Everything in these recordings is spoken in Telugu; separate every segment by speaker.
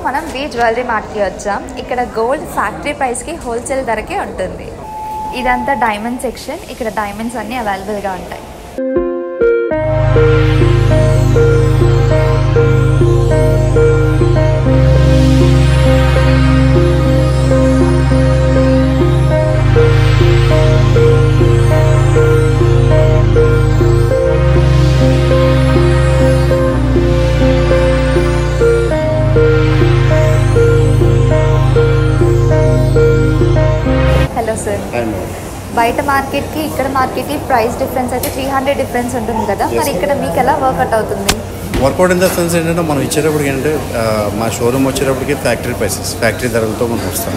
Speaker 1: మనం వి జ్యువెలరీ మార్ట్కి వచ్చాం. ఇక్కడ గోల్డ్ ఫ్యాక్టరీ ప్రైస్కి హోల్సేల్ ధరకే ఉంటుంది. ఇదంతా డైమండ్ సెక్షన్. ఇక్కడ డైమండ్స్ అన్నీ అవైలబుల్గా ఉంటాయి. హలో సార్, బయట మార్కెట్కి ఇక్కడ మార్కెట్కి ప్రైస్ డిఫరెన్స్ అయితే 300 డిఫరెన్స్ ఉంటుంది కదా, మరి ఇక్కడ మీకు ఎలా వర్కౌట్ అవుతుంది?
Speaker 2: వర్కౌట్ ఇన్ ద సెన్స్ ఏంటంటే మనం ఇచ్చేటప్పటికి ఏంటంటే మా షోరూమ్ వచ్చేటప్పటికి ఫ్యాక్టరీ ప్రైసెస్, ఫ్యాక్టరీ ధరలతో మనం వస్తాం.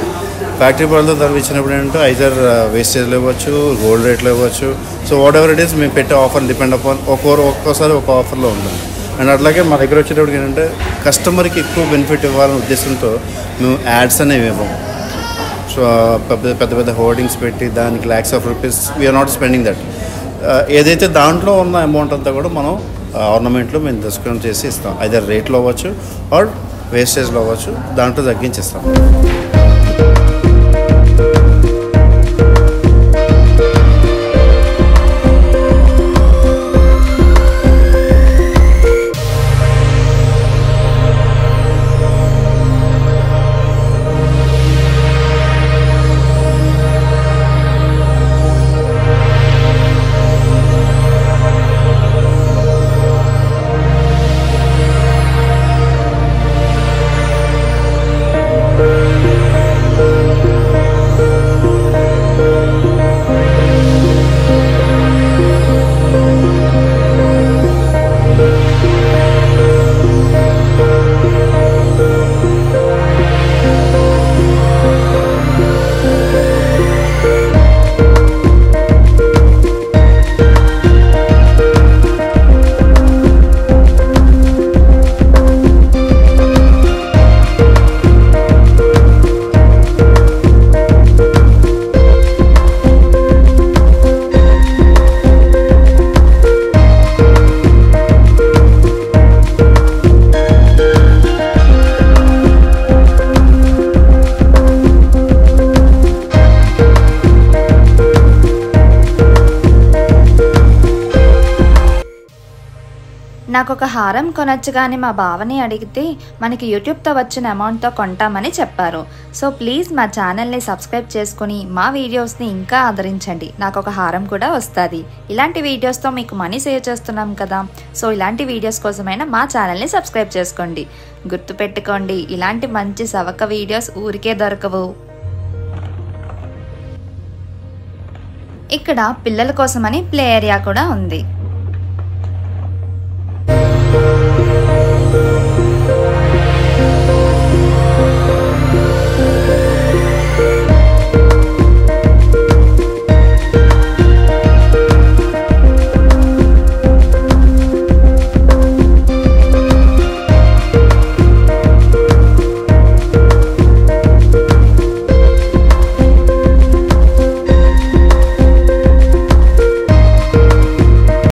Speaker 2: ఫ్యాక్టరీ ధరలతో ధరలు ఇచ్చినప్పుడు ఏంటంటే ఐదర్ వేస్టేజ్లో ఇవ్వచ్చు, గోల్డ్ రేట్లో ఇవ్వచ్చు. So what ever it is మేము పెట్టే ఆఫర్ డిపెండ్ అపాన్ ఒక్కోసారి ఒక ఆఫర్లో ఉంటుంది. అండ్ అట్లాగే మా దగ్గర వచ్చేటప్పటికి ఏంటంటే కస్టమర్కి ఎక్కువ బెనిఫిట్ ఇవ్వాలనే ఉద్దేశంతో మేము యాడ్స్ అనేవి ఇవ్వము. సో పెద్ద పెద్ద హోర్డింగ్స్ పెట్టి దానికి lakhs of rupees we are not spending that. ఏదైతే దాంట్లో ఉన్న అమౌంట్ అంతా కూడా మనం ఆర్నమెంట్లో మేము డిస్కౌంట్ చేసి ఇస్తాం. ఐదర్ రేట్లో అవ్వచ్చు ఆర్ వేస్టేజ్లో అవ్వచ్చు, దాంట్లో తగ్గించిస్తాం.
Speaker 1: నాకు ఒక హారం కొనొచ్చు కానీ మా బావని అడిగితే మనకి యూట్యూబ్తో వచ్చిన అమౌంట్తో కొంటామని చెప్పారు. సో ప్లీజ్ మా ఛానల్ని సబ్స్క్రైబ్ చేసుకుని మా వీడియోస్ని ఇంకా ఆదరించండి. నాకు ఒక హారం కూడా వస్తుంది. ఇలాంటి వీడియోస్తో మీకు మనీ సేవ్ చేస్తున్నాం కదా, సో ఇలాంటి వీడియోస్ కోసమైనా మా ఛానల్ని సబ్స్క్రైబ్ చేసుకోండి. గుర్తుపెట్టుకోండి, ఇలాంటి మంచి సవక వీడియోస్ ఊరికే దొరకవు. ఇక్కడ పిల్లల కోసమని ప్లే ఏరియా కూడా ఉంది.